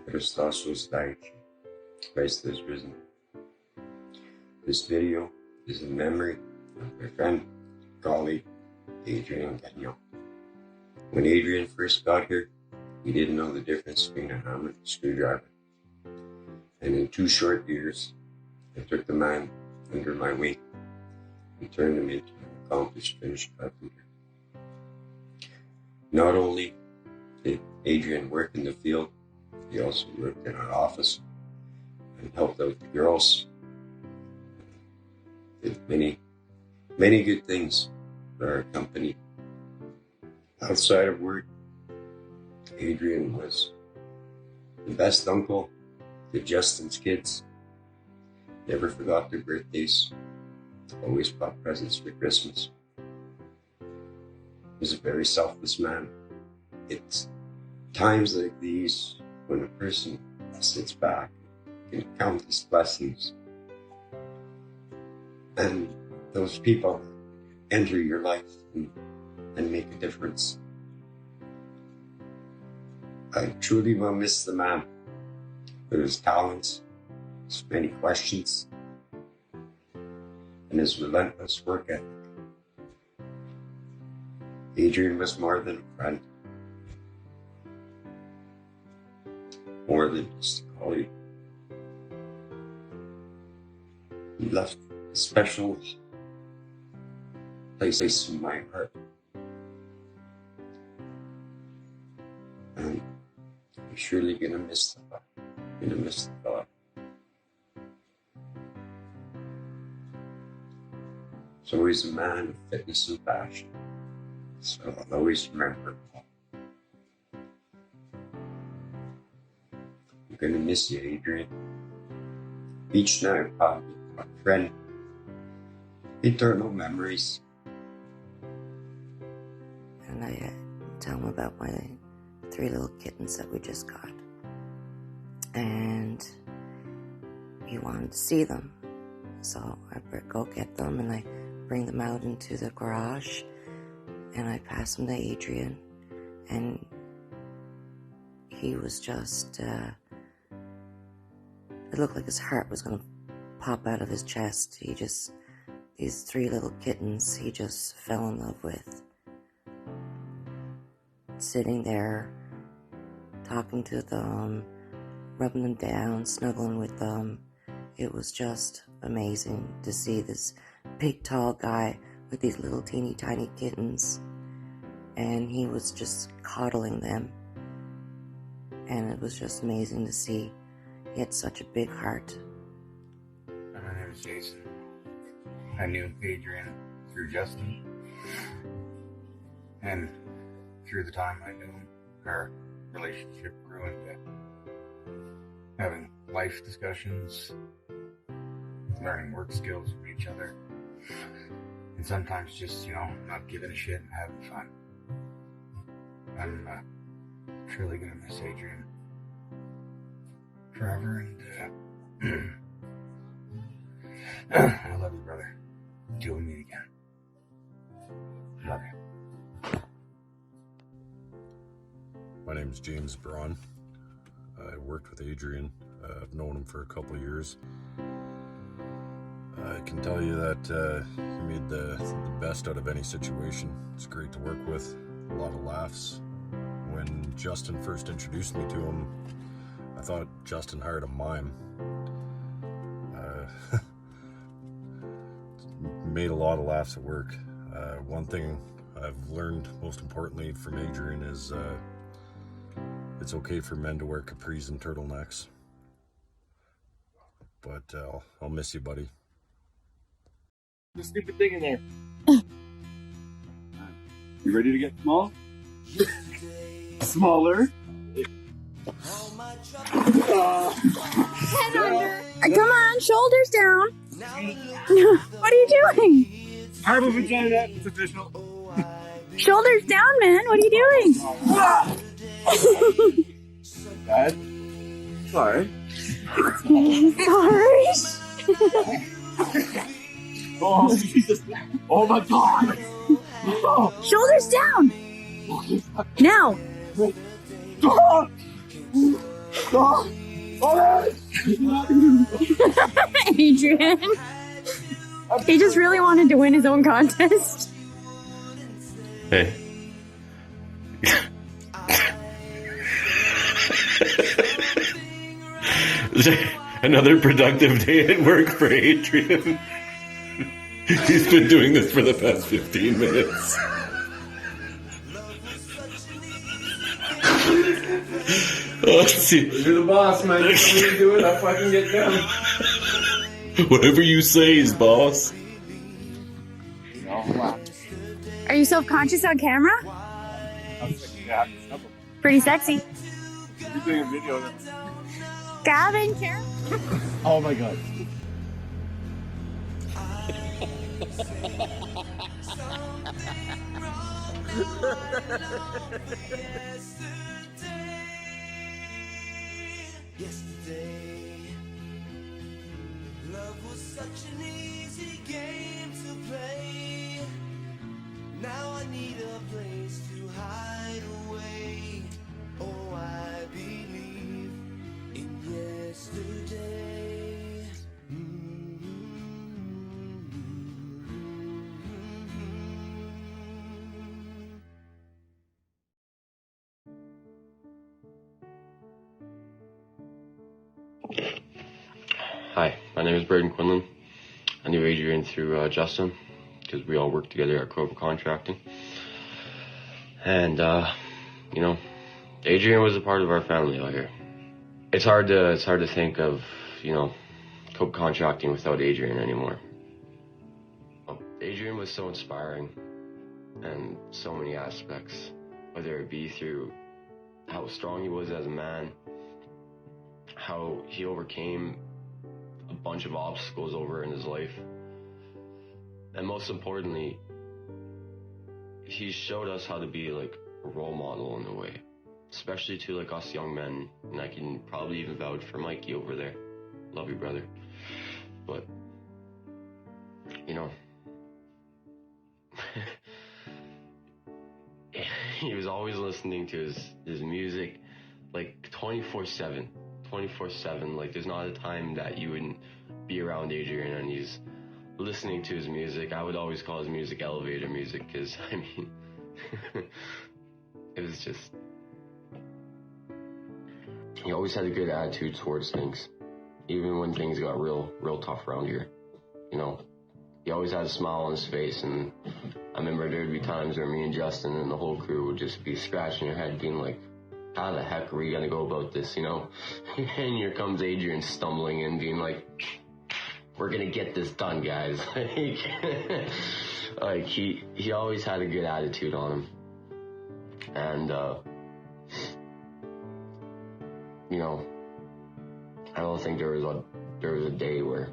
Christos was died. Christ is risen. This video is in memory of my friend, colleague, Adrien Gagnon. When Adrien first got here, he didn't know the difference between a hammer and a screwdriver. And in 2 short years, I took the man under my wing and turned him into an accomplished finished carpenter. Not only did Adrien work in the field, he also worked in our office and helped out the girls. Did many good things for our company. Outside of work, Adrien was the best uncle to Justin's kids. Never forgot their birthdays. Always bought presents for Christmas. He was a very selfless man. It's times like these when a person sits back and can count his blessings. And those people enter your life and make a difference. I truly will miss the man with his talents, his many questions, and his relentless work ethic. Adrien was more than a friend, more than just a colleague. He left a special place in my heart. And I'm surely gonna miss the thought. He's always a man of fitness and passion, so I'll always remember. I'm gonna miss you, Adrien. Each night, pal, my friend. Eternal memories. And I tell him about my 3 little kittens that we just got. And he wanted to see them. So I go get them and I bring them out into the garage and I pass them to Adrien. And he was just, it looked like his heart was going to pop out of his chest. These 3 little kittens, he just fell in love with. Sitting there, talking to them, rubbing them down, snuggling with them. It was just amazing to see this big, tall guy with these little teeny tiny kittens. And he was just coddling them. And it was just amazing to see. He had such a big heart. My name is Jason. I knew Adrien through Justin. And through the time I knew him, our relationship grew into having life discussions, learning work skills from each other, and sometimes just, not giving a shit and having fun. I'm truly gonna miss Adrien forever, and I love you, brother. Till we meet again. Love you. My name is James Braun. I worked with Adrien. I've known him for a couple of years. I can tell you that he made the best out of any situation. It's great to work with, a lot of laughs. When Justin first introduced me to him, I thought Justin hired a mime. Made a lot of laughs at work. One thing I've learned most importantly from Adrien is it's okay for men to wear capris and turtlenecks. But I'll miss you, buddy. The stupid thing in there. You ready to get small? Smaller. Head under. Come on, shoulders down. What are you doing? I have a vagina. It's official. Shoulders down, man. What are you doing? Dad? Sorry. Sorry. Oh, Jesus. Oh, my God. Oh. Shoulders down. Now. Oh. Oh! Adrien. He just really wanted to win his own contest. Hey. Another productive day at work for Adrien. He's been doing this for the past 15 minutes. Oh, let's see. You're the boss, man. You tell me to do it, I fucking get done. Whatever you say is boss. Are you self-conscious on camera? Yeah. Pretty sexy. You're doing a video of it. Gavin, Karen. Oh my god. Yesterday, love was such an easy game to play. Now I need a place to hide away. Oh, I believe in yesterday. Hi, my name is Braden Quinlan. I knew Adrien through Justin, because we all worked together at Cobra Contracting. And, you know, Adrien was a part of our family out here. It's hard to think of, you know, Cobra Contracting without Adrien anymore. Adrien was so inspiring in so many aspects, whether it be through how strong he was as a man, how he overcame a bunch of obstacles over in his life, and most importantly, he showed us how to be like a role model in a way, especially to like us young men. And I can probably even vouch for Mikey over there. Love you, brother. But you know, he was always listening to his music like 24/7. 24/7. Like, there's not a time that you wouldn't be around Adrien and he's listening to his music. I would always call his music elevator music, because I mean, it was just, he always had a good attitude towards things, even when things got real tough around here. You know, he always had a smile on his face, and I remember there'd be times where me and Justin and the whole crew would just be scratching your head, being like, how the heck are we gonna go about this, you know? And here comes Adrien stumbling in, being like, we're gonna get this done, guys. Like, he always had a good attitude on him. And, you know, I don't think there was a day where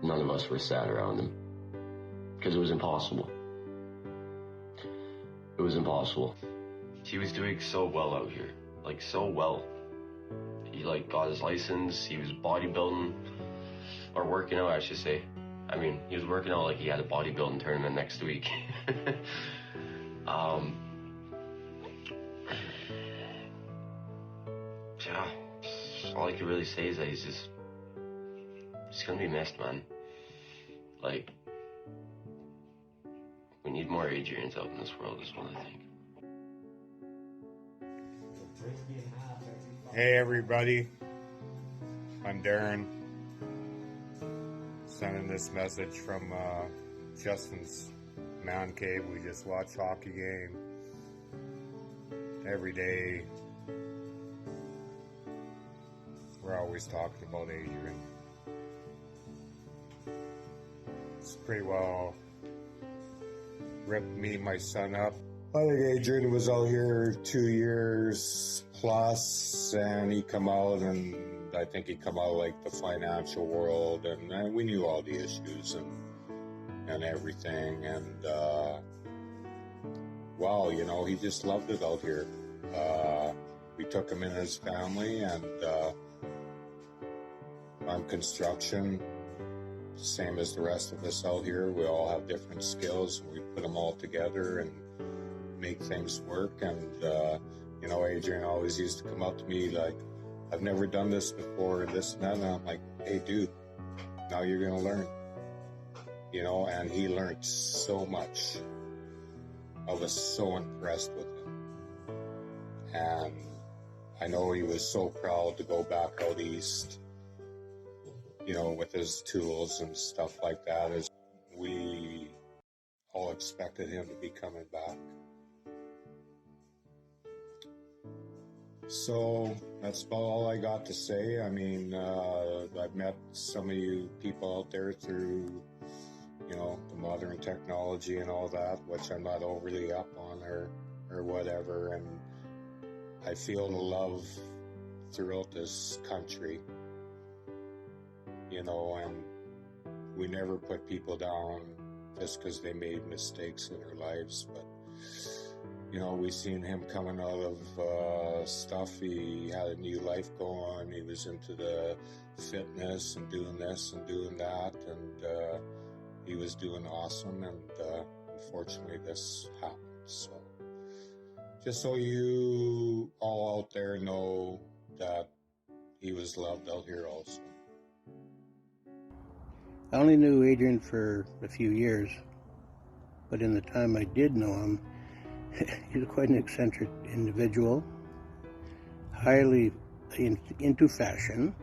none of us were sad around him. Because it was impossible. It was impossible. He was doing so well out here, like so well. He like got his license, he was bodybuilding, or working out I should say. I mean, he was working out like he had a bodybuilding tournament next week. Yeah, all I can really say is that he's gonna be missed, man. Like, we need more Adriens out in this world is what I think. Hey everybody, I'm Darren, sending this message from Justin's man cave. We just watch hockey game every day. We're always talking about Adrien. It's pretty well ripped me and my son up. I think Adrien was out here 2 years plus, and he come out, and I think he come out like the financial world, and we knew all the issues and everything, and wow, you know, he just loved it out here. We took him in his family, and on construction, same as the rest of us out here, we all have different skills, and we put them all together and make things work. And you know, Adrien always used to come up to me like, I've never done this before, this and that. And I'm like, hey, dude, now you're going to learn. You know, and he learned so much. I was so impressed with him. And I know he was so proud to go back out east, you know, with his tools and stuff like that, as we all expected him to be coming back. So that's about all I got to say. I mean, I've met some of you people out there through, you know, the modern technology and all that, which I'm not overly up on or whatever. And I feel the love throughout this country, you know, and we never put people down just because they made mistakes in their lives. But, you know, we seen him coming out of stuff. He had a new life going. He was into the fitness and doing this and doing that. And he was doing awesome. And unfortunately, this happened. So just so you all out there know that he was loved out here also. I only knew Adrien for a few years, but in the time I did know him, he was quite an eccentric individual, highly into fashion,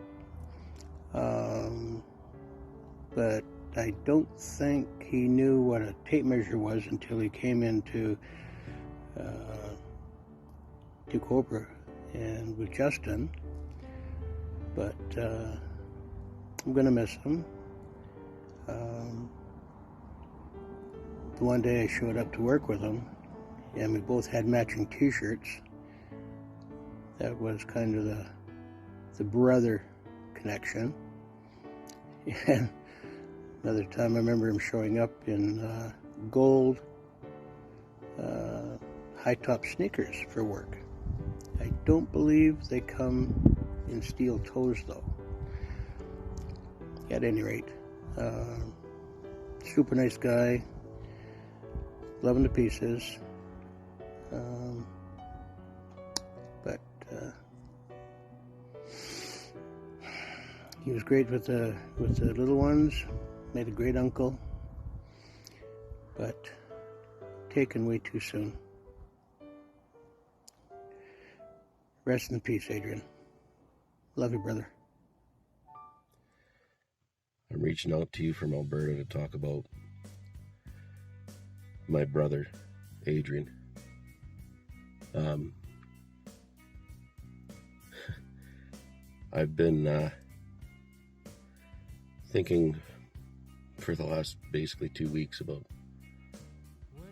but I don't think he knew what a tape measure was until he came into to Cobra and with Justin. But I'm going to miss him. The one day I showed up to work with him, and we both had matching t-shirts. That was kind of the brother connection. And another time I remember him showing up in gold high-top sneakers for work. I don't believe they come in steel toes though. At any rate, super nice guy, love him to pieces. But he was great with the little ones, made a great uncle, but taken way too soon. Rest in peace, Adrien. Love you, brother. I'm reaching out to you from Alberta to talk about my brother, Adrien. I've been thinking for the last basically 2 weeks about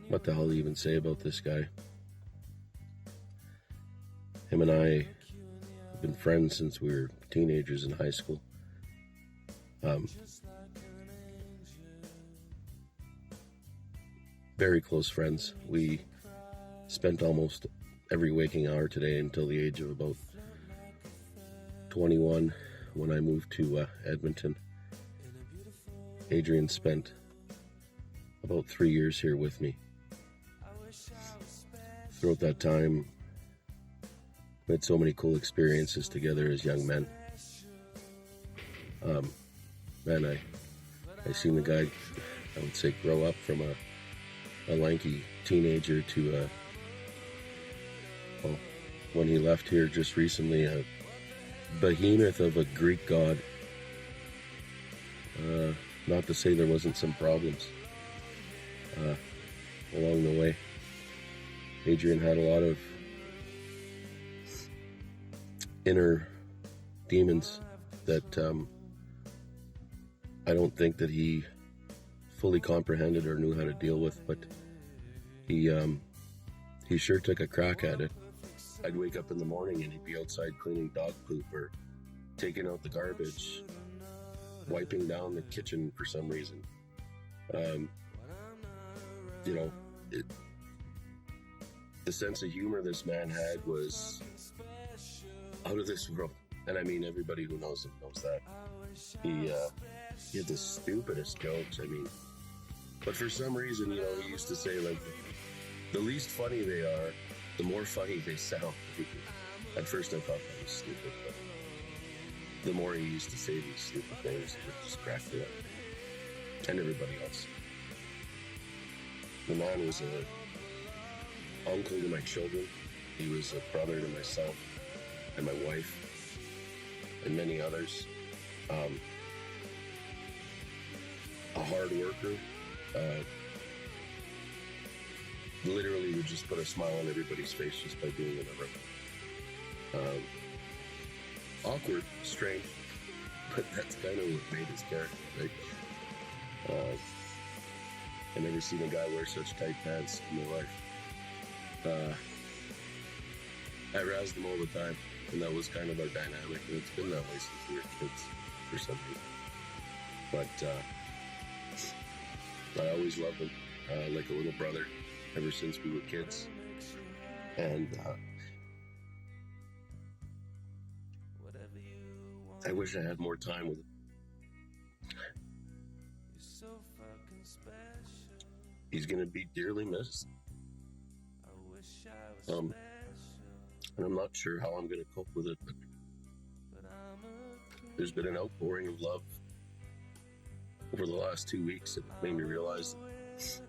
what the hell to even say about this guy. Him and I have been friends since we were teenagers in high school. Very close friends. We spent almost every waking hour today until the age of about 21 when I moved to Edmonton. Adrien spent about 3 years here with me. Throughout that time, we had so many cool experiences together as young men. Man, I seen the guy, I would say, grow up from a lanky teenager to when he left here just recently, a behemoth of a Greek god. Not to say there wasn't some problems along the way. Adrien had a lot of inner demons that I don't think that he fully comprehended or knew how to deal with, but he sure took a crack at it. I'd wake up in the morning and he'd be outside cleaning dog poop or taking out the garbage, wiping down the kitchen for some reason. The sense of humor this man had was out of this world. And I mean, everybody who knows him knows that. He had the stupidest jokes, but for some reason, he used to say, like, the least funny they are, the more funny they sound. At first I thought that was stupid, but the more he used to say these stupid things, it just cracked me up. And everybody else. The man was an uncle to my children. He was a brother to myself and my wife and many others. A hard worker. Literally would just put a smile on everybody's face just by being in the room. Awkward, strange, but that's kind of what made his character, right? I never seen a guy wear such tight pants in my life. I razzed him all the time, and that was kind of our dynamic, and it's been that way since we were kids for some reason. But I always loved him like a little brother ever since we were kids. And I wish I had more time with him. He's gonna be dearly missed. And I'm not sure how I'm gonna cope with it, but there's been an outpouring of love over the last 2 weeks that made me realize this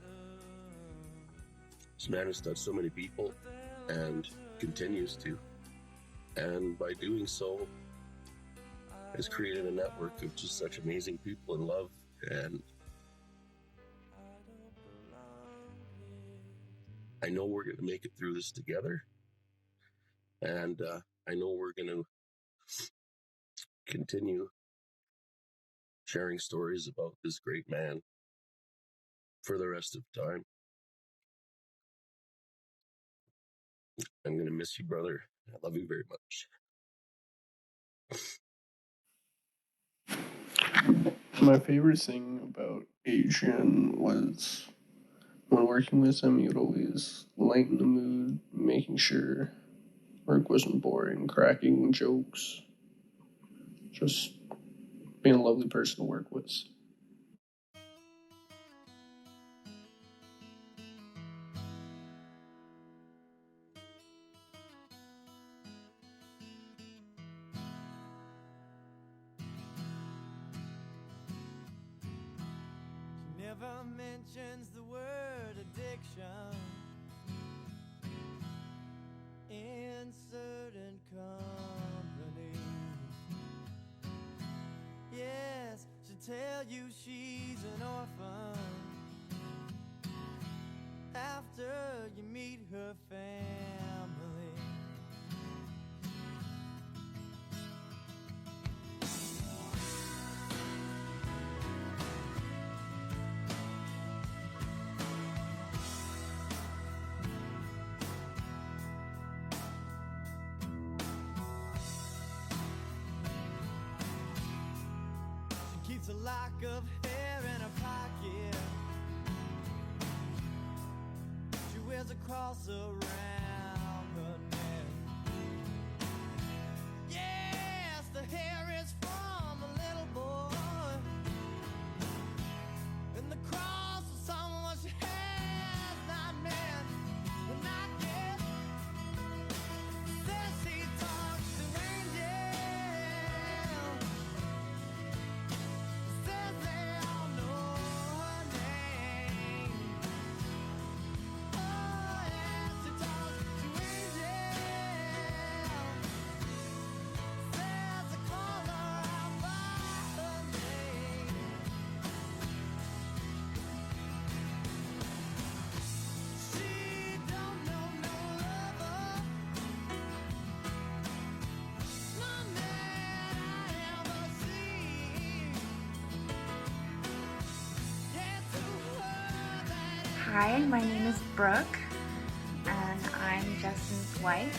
man has touched so many people and continues to. And by doing so, has created a network of just such amazing people in love. And I know we're going to make it through this together. And I know we're going to continue sharing stories about this great man for the rest of time. I'm going to miss you, brother. I love you very much. My favorite thing about Adrien was when working with him, he would always lighten the mood, making sure work wasn't boring, cracking jokes, just being a lovely person to work with. Never mentions the word addiction in certain company. Yes, she'll tell you she's an orphan after you meet her family. Keeps a lock of hair in her pocket. She wears a cross around her neck. Yes, the hair is from a little boy, and the cross is someone she has not met, but not yet. Says she talks to angels. Hi, my name is Brooke, and I'm Justin's wife.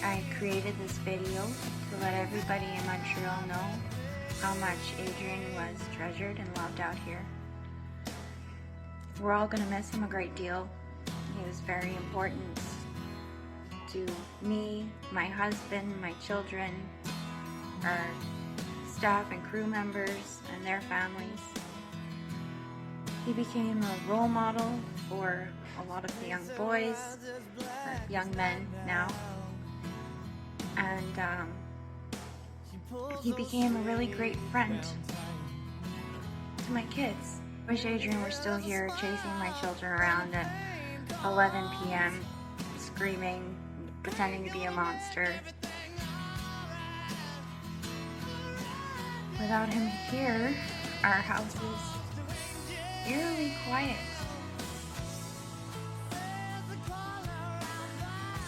I created this video to let everybody in Montreal know how much Adrien was treasured and loved out here. We're all going to miss him a great deal. He was very important to me, my husband, my children, our staff and crew members, and their families. He became a role model for a lot of the young boys, or young men now, and he became a really great friend to my kids. I wish Adrien were still here chasing my children around at 11 p.m., screaming, pretending to be a monster. Without him here, our house is eerily quiet.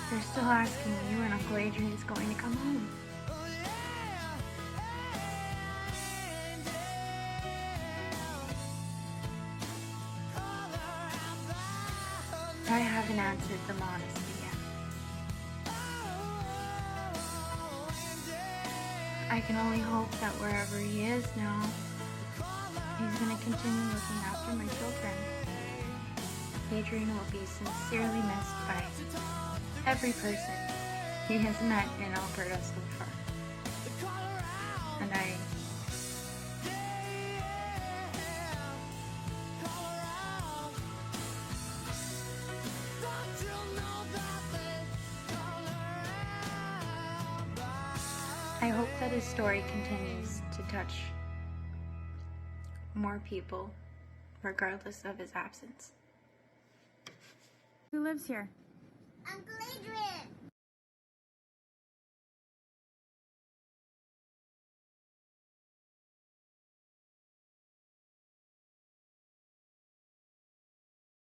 They're still asking me when Uncle Adrien is going to come home. I haven't answered them honestly yet. I can only hope that wherever he is now, he's going to continue looking after my children. Adrien will be sincerely missed by every person he has met in Alberta so far. And I hope that his story continues to touch more people, regardless of his absence. Who lives here? Uncle Adrien!